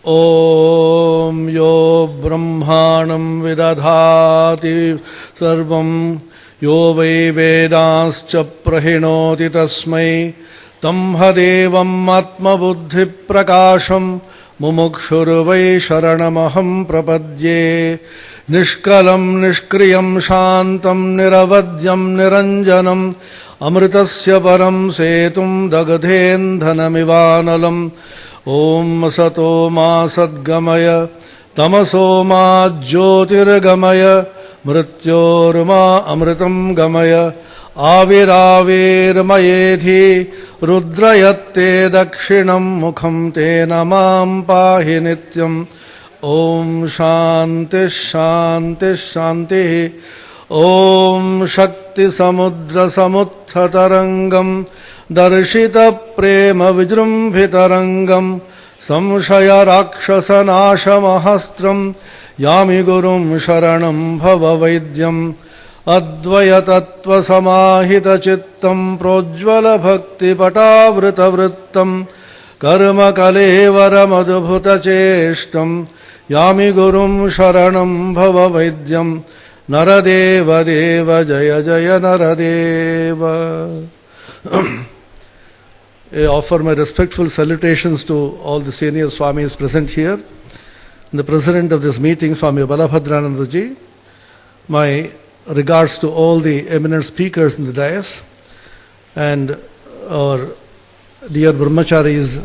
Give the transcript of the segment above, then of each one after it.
Om yo brahmanam vidadhati sarvam yo vai vedanscha prahinoti tasmai tamhadevam atmabuddhi prakasham mumukshur vai sharanamaham prapadye nishkalam nishkriyam shantam niravadyam niranjanam amritasya param setum dagadhendhanamivanalam Om sato ma sadgamaya tamaso ma jyotirgamaya mrityorma amritam gamaya aviravir rudrayatte dakshinam mukham te namam pahi nityam Om shanti shanti shanti Om shakti samudra samuthatarangam darshita prema vijrumbhitarangam samshaya rakshasa nashamahastram yami gurum sharanam bhava vaidyam advaya tattva samahita chittam projvala bhakti patavrita vrittam karma kalevara madhubhuta cheshtam yami gurum sharanam bhava vaidyam naradeva deva jaya jaya naradeva. I offer my respectful salutations to all the senior Swamis present here. The president of this meeting, Swami Atmapriyananda ji. My regards to all the eminent speakers in the dais and our dear brahmacharis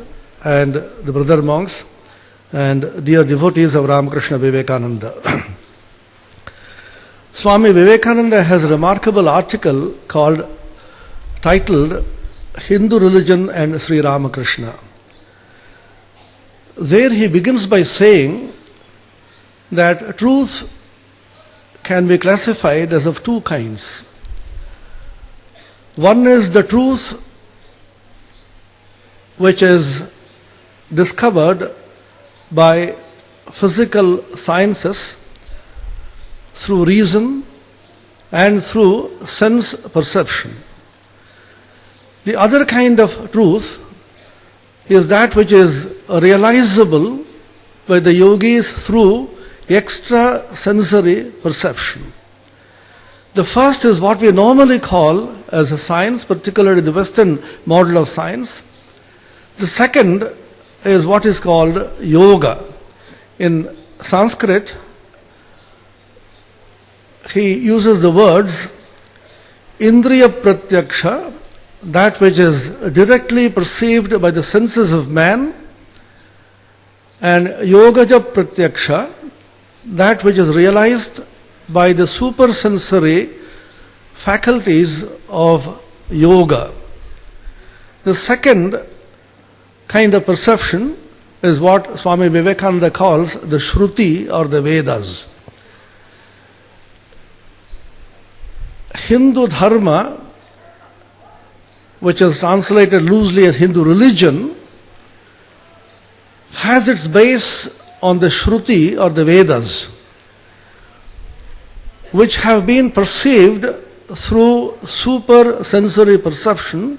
and the brother monks and dear devotees of Ramakrishna Vivekananda. Swami Vivekananda has a remarkable article titled Hindu Religion and Sri Ramakrishna. There he begins by saying that truth can be classified as of two kinds. One is the truth which is discovered by physical sciences through reason and through sense perception. The other kind of truth is that which is realizable by the yogis through extra-sensory perception. The first is what we normally call as a science, particularly the Western model of science. The second is what is called yoga. In Sanskrit, he uses the words Indriya Pratyaksha, that which is directly perceived by the senses of man, and Yogaja Pratyaksha, that which is realized by the supersensory faculties of yoga. The second kind of perception is what Swami Vivekananda calls the Shruti or the Vedas. Hindu Dharma, which is translated loosely as Hindu religion, has its base on the Shruti or the Vedas, which have been perceived through super-sensory perception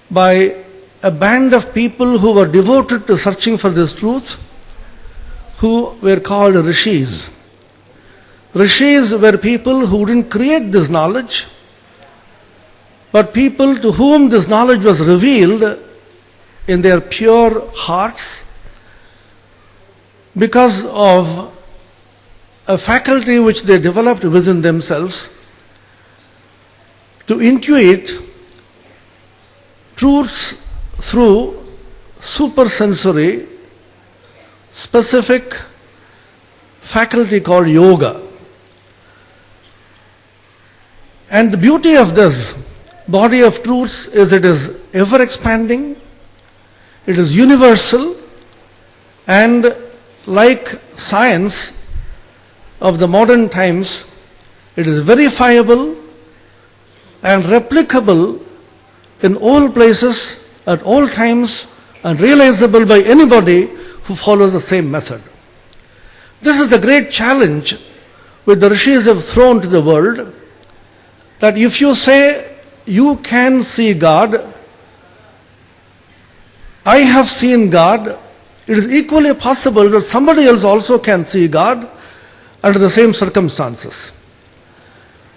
by a band of people who were devoted to searching for this truth, who were called rishis. Rishis were people who didn't create this knowledge, but people to whom this knowledge was revealed in their pure hearts because of a faculty which they developed within themselves to intuit truths through supersensory specific faculty called yoga. And the beauty of this body of truths is it is ever expanding, it is universal, and like science of the modern times, it is verifiable and replicable in all places, at all times, and realizable by anybody who follows the same method. This is the great challenge which the rishis have thrown to the world, that if you say you can see God, I have seen God, it is equally possible that somebody else also can see God under the same circumstances.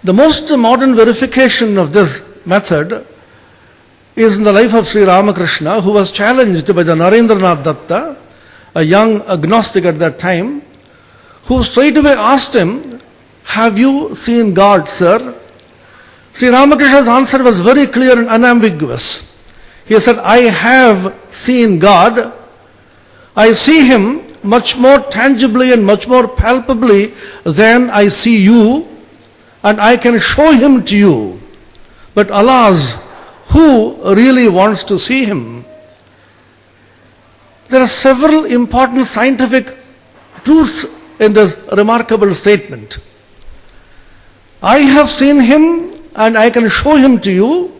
The most modern verification of this method is in the life of Sri Ramakrishna, who was challenged by the Narendranath Datta, a young agnostic at that time, who straightaway asked him, "Have you seen God, sir?" Sri Ramakrishna's answer was very clear and unambiguous. He said, "I have seen God. I see Him much more tangibly and much more palpably than I see you, and I can show Him to you. But alas, who really wants to see Him?" There are several important scientific truths in this remarkable statement. I have seen Him and I can show Him to you,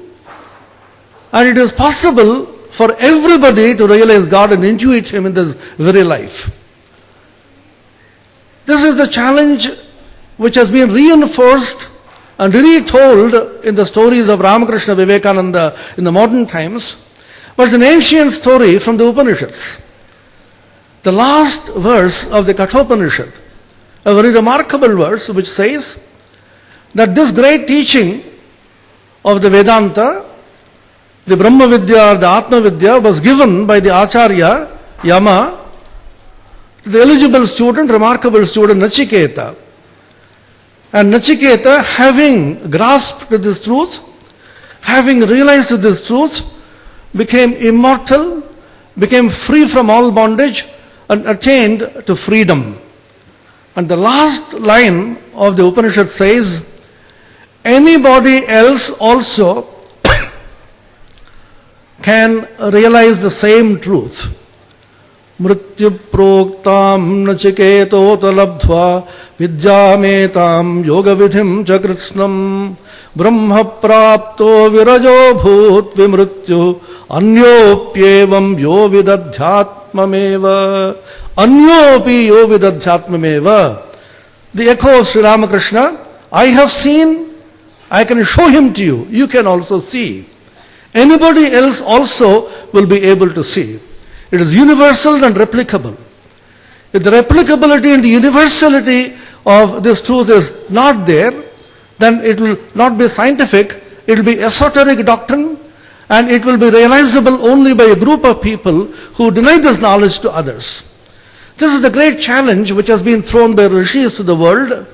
and it is possible for everybody to realize God and intuit Him in this very life. This is the challenge which has been reinforced and retold in the stories of Ramakrishna Vivekananda in the modern times, but it's an ancient story from the Upanishads. The last verse of the Kathopanishad, a very remarkable verse which says that this great teaching of the Vedanta, the Brahma Vidya or the Atma Vidya, was given by the Acharya Yama to the eligible student, remarkable student Nachiketa. And Nachiketa, having grasped this truth, having realized this truth, became immortal, became free from all bondage, and attained to freedom. And the last line of the Upanishad says, anybody else also can realize the same truth. Mrityu proktam nachiketo talabdhva vidyametam yoga vidhim chakritznam brahma prapto virajo bhut vimrityu anyopyevam yo vidadhyatmameva anyopi yo vidadhyatmameva. The echo of Sri Ramakrishna, I have seen, I can show Him to you, you can also see. Anybody else also will be able to see. It is universal and replicable. If the replicability and the universality of this truth is not there, then it will not be scientific, it will be esoteric doctrine, and it will be realizable only by a group of people who deny this knowledge to others. This is the great challenge which has been thrown by rishis to the world,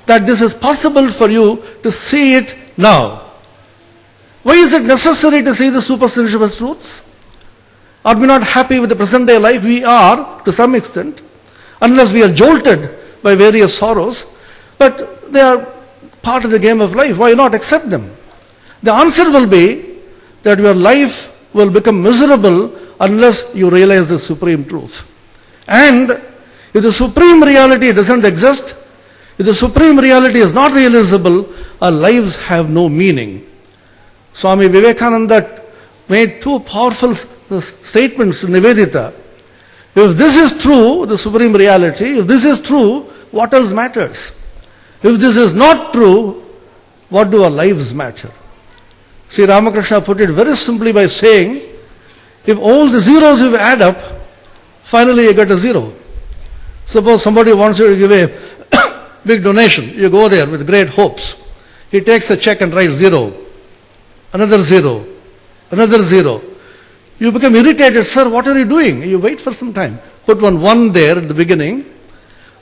that this is possible for you to see it now. Why is it necessary to see the supersensuous truths? Are we not happy with the present day life? We are, to some extent, unless we are jolted by various sorrows, but they are part of the game of life. Why not accept them? The answer will be that your life will become miserable unless you realize the supreme truth. And if the supreme reality doesn't exist, if the supreme reality is not realizable, our lives have no meaning. Swami Vivekananda made two powerful statements in Nivedita. If this is true, the supreme reality, if this is true, what else matters? If this is not true, what do our lives matter? Sri Ramakrishna put it very simply by saying, if all the zeros you add up, finally you get a zero. Suppose somebody wants you to give a big donation. You go there with great hopes. He takes a check and writes zero, another zero, another zero. You become irritated. Sir, what are you doing? You wait for some time. Put one there at the beginning,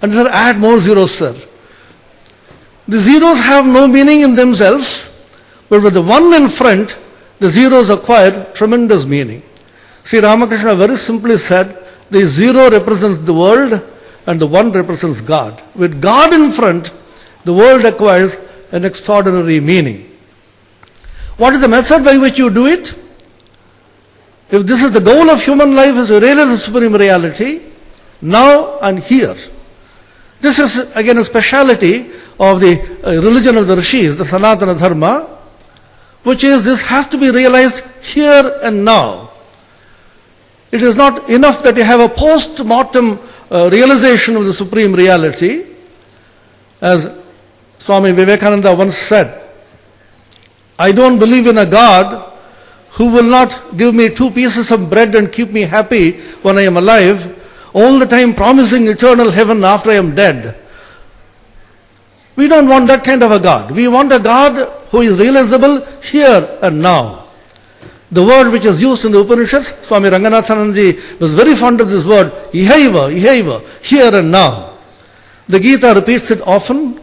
and sir, add more zeros, sir. The zeros have no meaning in themselves, but with the one in front, the zeros acquire tremendous meaning. Sri Ramakrishna very simply said, the zero represents the world and the one represents God. With God in front, the world acquires an extraordinary meaning. What is the method by which you do it? If this is the goal of human life, is to realize the supreme reality, now and here. This is again a speciality of the religion of the rishis, the Sanatana Dharma, which is this has to be realized here and now. It is not enough that you have a post-mortem realization of the supreme reality. As Swami Vivekananda once said, I don't believe in a God who will not give me 2 pieces of bread and keep me happy when I am alive, all the time promising eternal heaven after I am dead. We don't want that kind of a God. We want a God who is realizable here and now. The word which is used in the Upanishads, Swami Ranganathananji was very fond of this word, ihaiva, ihaiva, here and now. The Gita repeats it often,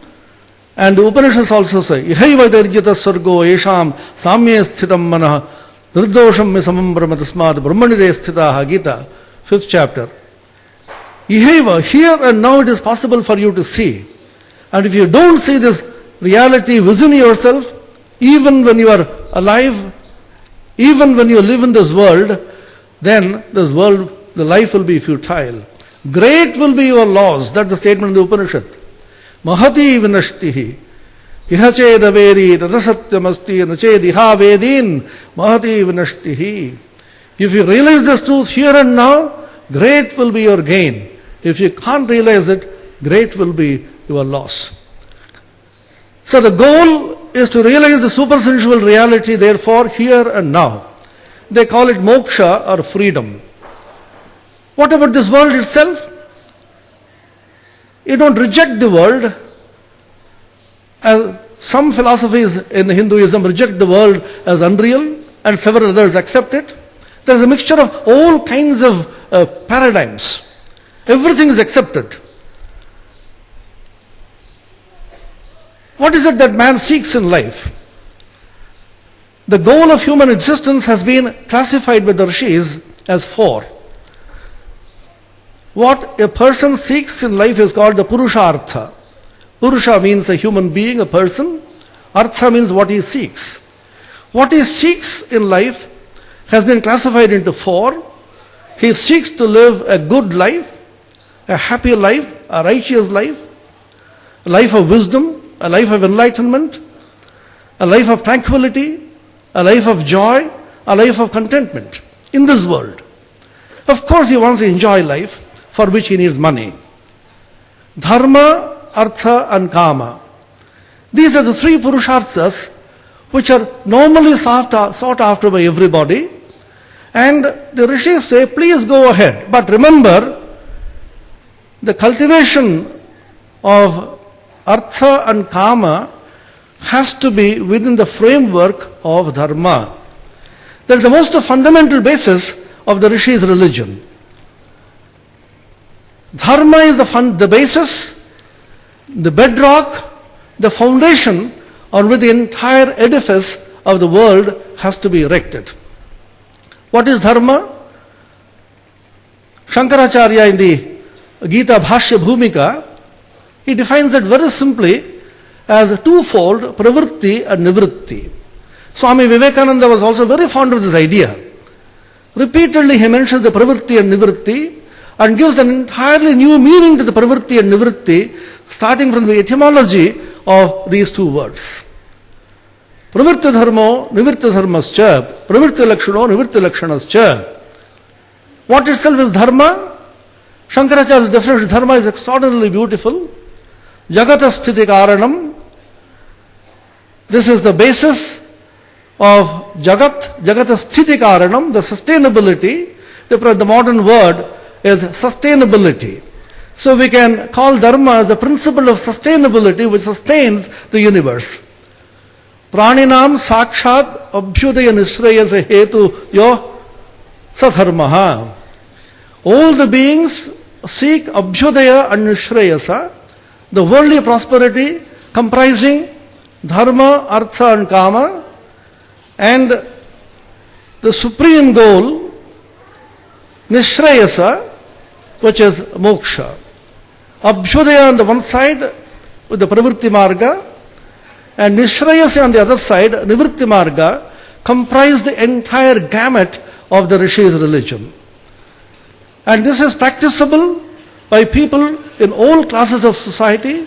and the Upanishads also say, ihaiva darjita sargo esham samye sthitam manah nirdosham me samam brahma tasmad brahmanide sthitaha. Gita, 5th chapter. Ihaiva, here and now it is possible for you to see. And if you don't see this reality within yourself, even when you are alive, even when you live in this world, then this world, the life will be futile. Great will be your loss. That's the statement in the Upanishad. Mahati vinashtihi. Ihached averi tatasatyamasti nached iha vedin mahati vinashtihi. If you realize this truth here and now, great will be your gain. If you can't realize it, great will be your loss. So the goal is to realize the supersensual reality, therefore, here and now. They call it moksha or freedom. What about this world itself? You don't reject the world. Some philosophies in Hinduism reject the world as unreal, and several others accept it. There is a mixture of all kinds of paradigms. Everything is accepted. What is it that man seeks in life? The goal of human existence has been classified by the rishis as 4. What a person seeks in life is called the Purushartha. Purusha means a human being, a person. Artha means what he seeks. What he seeks in life has been classified into 4. He seeks to live a good life, a happy life, a righteous life, a life of wisdom, a life of enlightenment, a life of tranquility, a life of joy, a life of contentment in this world. Of course, he wants to enjoy life, for which he needs money. Dharma, Artha and Kama. These are the 3 Purusharthas which are normally sought after by everybody. And the rishis say, please go ahead. But remember, the cultivation of Artha and Kama has to be within the framework of Dharma. That is the most fundamental basis of the Rishi's religion. Dharma is the basis, the bedrock, the foundation on which the entire edifice of the world has to be erected. What is Dharma? Shankaracharya in the Gita Bhashya Bhumika, he defines it very simply as a twofold, pravritti and nivritti. Swami Vivekananda was also very fond of this idea. Repeatedly he mentions the pravritti and nivritti and gives an entirely new meaning to the pravritti and nivritti, starting from the etymology of these 2 words. Pravritti dharmo, nivritti dharmascha, pravritti lakshano, nivritti lakshanascha. What itself is dharma? Shankaracharya's definition of dharma is extraordinarily beautiful. Jagata sthiti karanam. This is the basis of Jagata sthiti karanam, the sustainability. The modern word is sustainability. So we can call Dharma as the principle of sustainability which sustains the universe. Praninam sakshat abhyudaya nishrayasa hetu yo sadharmaha. All the beings seek abhyudaya and nishrayasa, the worldly prosperity comprising dharma, artha and kama, and the supreme goal, nishrayasa, which is moksha. Abhyudaya on the one side with the pravritti marga, and nishrayasa on the other side, nivritti marga, comprise the entire gamut of the Rishi's religion. And this is practicable by people in all classes of society,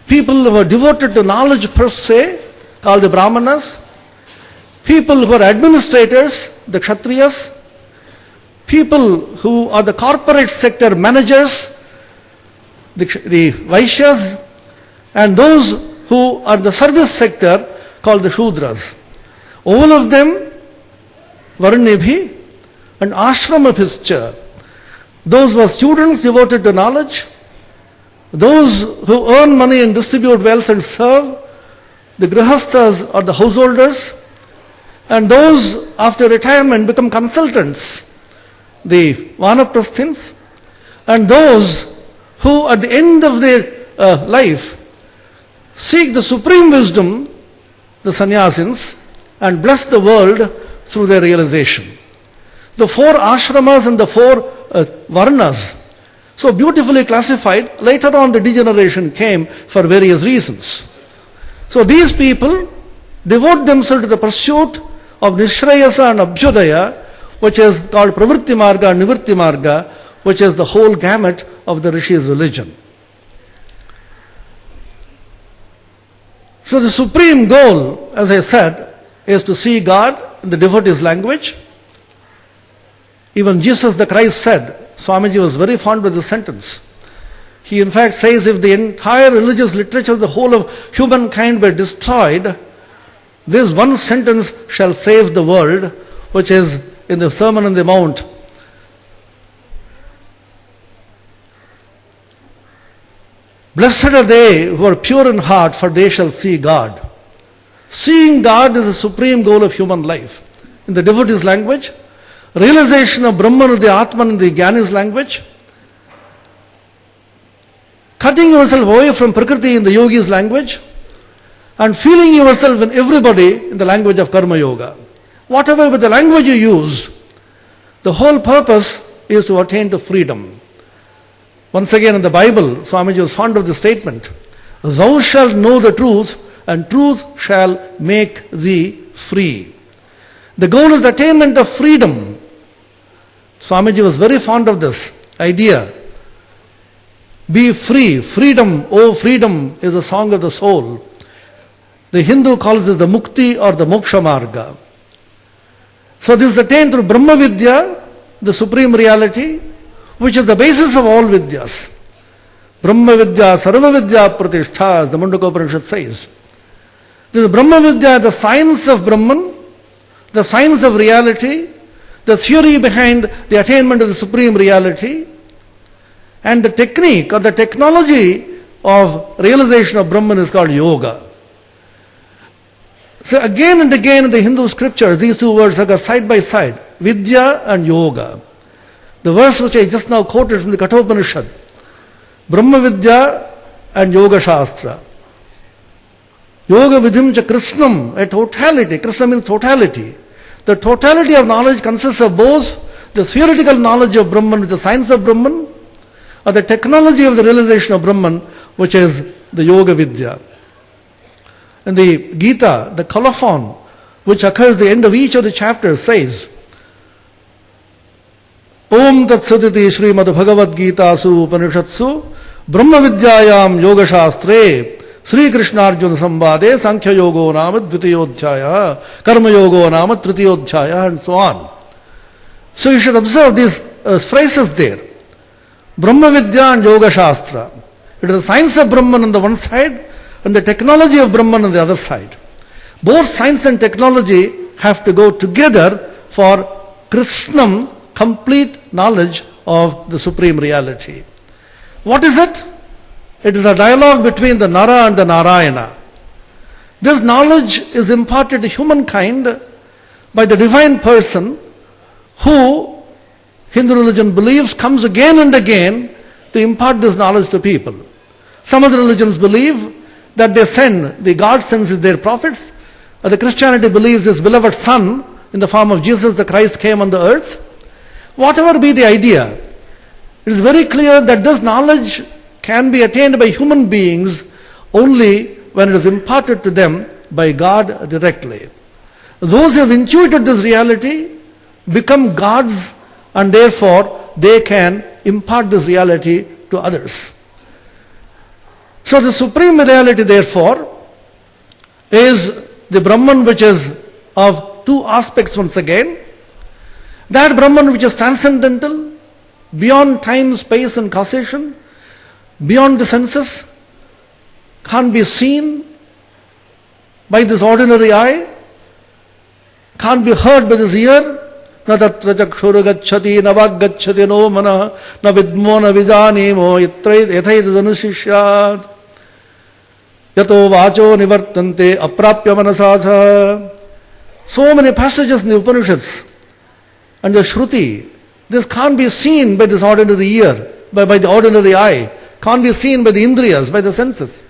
people who are devoted to knowledge per se, called the Brahmanas, people who are administrators, the Kshatriyas, people who are the corporate sector managers, the Vaishyas, and those who are the service sector, called the Shudras. All of them Varnibhi, and Ashramabhischa. Those who are students devoted to knowledge, those who earn money and distribute wealth and serve, the grihasthas or the householders, and those after retirement become consultants, the vanaprasthins, and those who at the end of their life seek the supreme wisdom, the sannyasins, and bless the world through their realization. The 4 ashramas and the 4 varnas, so beautifully classified. Later on the degeneration came for various reasons. So these people devote themselves to the pursuit of Nishrayasa and Abhyudaya, which is called Pravritti Marga and Nivritti Marga, which is the whole gamut of the Rishi's religion. So the supreme goal, as I said, is to see God in the devotee's language. Even Jesus the Christ said, Swamiji was very fond of this sentence. He in fact says, if the entire religious literature of the whole of humankind were destroyed, this one sentence shall save the world, which is in the Sermon on the Mount. Blessed are they who are pure in heart, for they shall see God. Seeing God is the supreme goal of human life. In the devotee's language, realization of Brahman or the Atman in the Jnani's language, cutting yourself away from Prakriti in the yogi's language, and feeling yourself in everybody in the language of Karma Yoga. Whatever with the language you use, the whole purpose is to attain to freedom. Once again in the Bible, Swamiji was fond of this statement, thou shalt know the truth, and truth shall make thee free. The goal is the attainment of freedom. Swamiji was very fond of this idea. Be free. Freedom, oh freedom, is a song of the soul. The Hindu calls it the mukti or the moksha marga. So this is attained through Brahma Vidya, the supreme reality, which is the basis of all Vidyas. Brahma Vidya, Sarva Vidya Pratishtha, as the Mundaka Upanishad says. This is Brahma Vidya, the science of Brahman, the science of reality, the theory behind the attainment of the supreme reality, and the technique or the technology of realization of Brahman is called yoga. So again and again in the Hindu scriptures, these two words are side by side, Vidya and Yoga. The verse which I just now quoted from the Kathopanishad, Brahma Vidya and Yoga Shastra. Yoga Vidhim cha Krishnam, a totality. Krishna means totality. The totality of knowledge consists of both the theoretical knowledge of Brahman with the science of Brahman, or the technology of the realization of Brahman, which is the Yoga Vidya. In the Gita, the colophon, which occurs at the end of each of the chapters, says, Om Tat Saditi Srimad Bhagavad Gita Su Upanishatsu Brahma Vidyayam Yoga Shastre Sri Krishna Arjuna Sambade Sankhya Yogo Nama Dvitiyodhyaya Karma Yogo Nama Tritiyodhyaya, and so on. So you should observe these phrases there. Brahma Vidya and Yoga Shastra. It is the science of Brahman on the one side and the technology of Brahman on the other side. Both science and technology have to go together for Krishnam, complete knowledge of the supreme reality. What is it? It is a dialogue between the Nara and the Narayana. This knowledge is imparted to humankind by the divine person who Hindu religion believes comes again and again to impart this knowledge to people. Some other religions believe that the God sends their prophets. The Christianity believes his beloved Son in the form of Jesus the Christ came on the earth. Whatever be the idea, it is very clear that this knowledge can be attained by human beings only when it is imparted to them by God directly. Those who have intuited this reality become gods, and therefore they can impart this reality to others. So the supreme reality, therefore, is the Brahman, which is of two aspects once again. That Brahman which is transcendental, beyond time, space and causation, beyond the senses, can't be seen by this ordinary eye, can't be heard by this ear, na tatra chakshur gacchati na vag gacchati no mana na vidmo na vidanimo yathaidanushishyaat yato vacho nivartante aprapya manasasa. So many passages in the Upanishads and the Shruti, this can't be seen by this ordinary ear, by the ordinary eye, can't be seen by the indriyas, by the senses.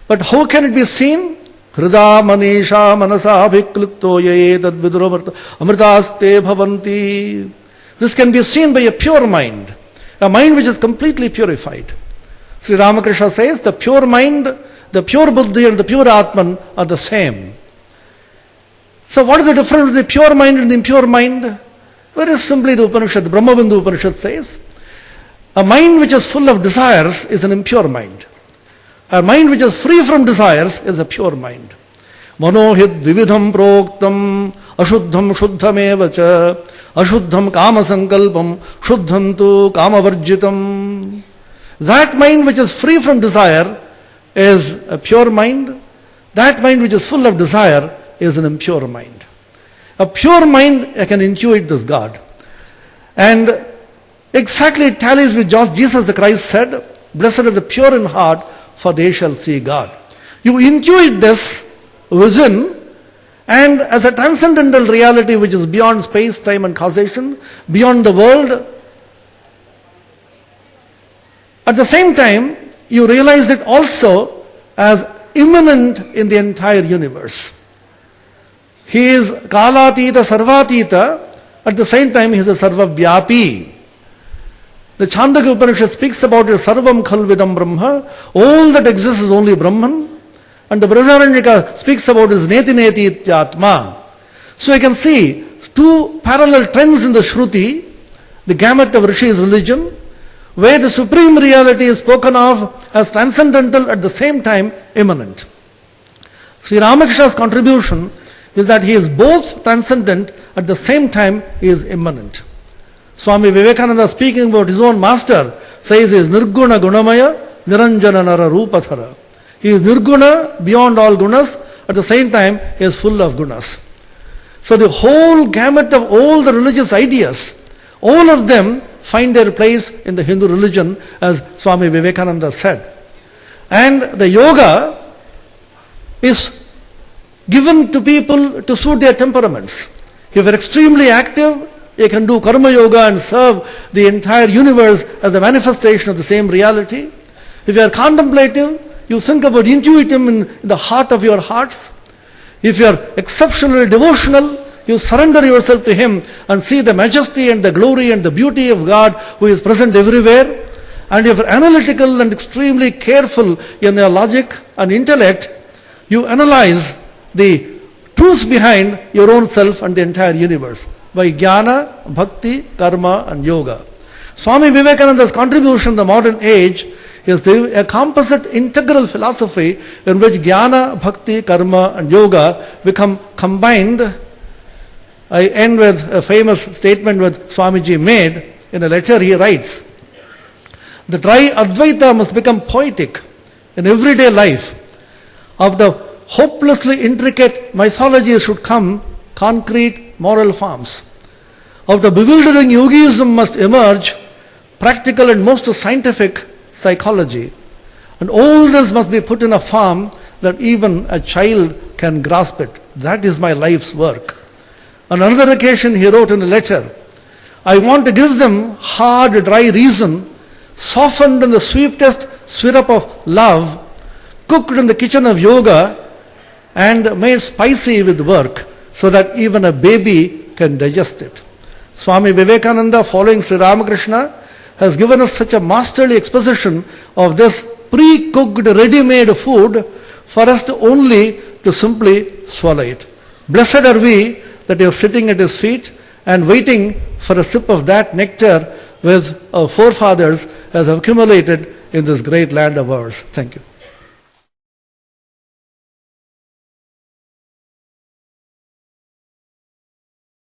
But how can it be seen? Hrida manisha manasa abhiklipto ye tad viduro amritaste bhavanti. This can be seen by a pure mind, a mind which is completely purified. Sri Ramakrishna says the pure mind, the pure buddhi and the pure atman are the same. So what is the difference between the pure mind and the impure mind? Very simply the Upanishad, the Brahmabindu Upanishad says, a mind which is full of desires is an impure mind. A mind which is free from desires is a pure mind. Manohid vividham proktam ashuddham shuddhamevacha ashuddham kama sankalpam shuddhantu kama varjitam. That mind which is free from desire is a pure mind. That mind which is full of desire is an impure mind. A pure mind can intuit this God. And exactly it tallies with Jesus the Christ said, blessed are the pure in heart, for they shall see God. You intuit this vision, and as a transcendental reality which is beyond space, time and causation, beyond the world, at the same time, you realize it also as immanent in the entire universe. He is kalatita sarvatita, at the same time he is a sarvavyapi. The Chandogya Upanishad speaks about it, sarvam khalvidam brahma, all that exists is only Brahman. And the Brihadaranyaka speaks about his neti neti ityatma. So you can see two parallel trends in the Shruti, the gamut of Rishi's religion, where the supreme reality is spoken of as transcendental, at the same time immanent. Sri Ramakrishna's contribution is that he is both transcendent, at the same time he is immanent. Swami Vivekananda, speaking about his own master, says he is nirguna gunamaya niranjana nara rupathara. He is nirguna, beyond all gunas, at the same time he is full of gunas. So the whole gamut of all the religious ideas, all of them find their place in the Hindu religion, as Swami Vivekananda said. And the yoga is given to people to suit their temperaments. If you are extremely active, you can do karma yoga and serve the entire universe as a manifestation of the same reality. If you are contemplative, you think about intuitum in the heart of your hearts. If you are exceptionally devotional, you surrender yourself to Him and see the majesty and the glory and the beauty of God who is present everywhere. And if you are analytical and extremely careful in your logic and intellect, you analyze the truths behind your own self and the entire universe by jnana, bhakti, karma and yoga. Swami Vivekananda's contribution in the modern age is a composite integral philosophy in which jnana, bhakti, karma and yoga become combined. I end with a famous statement that Swamiji made in a letter. He writes, the Tri-Advaita must become poetic in everyday life. Of the hopelessly intricate mythology should come concrete moral forms. Of the bewildering yogism must emerge practical and most scientific psychology. And all this must be put in a form that even a child can grasp it. That is my life's work. On another occasion he wrote in a letter, I want to give them hard, dry reason, softened in the sweetest syrup of love, cooked in the kitchen of yoga, and made spicy with work, so that even a baby can digest it. Swami Vivekananda, following Sri Ramakrishna, has given us such a masterly exposition of this pre-cooked, ready-made food for us to only to simply swallow it. Blessed are we that you are sitting at His feet and waiting for a sip of that nectar which our forefathers have accumulated in this great land of ours. Thank you.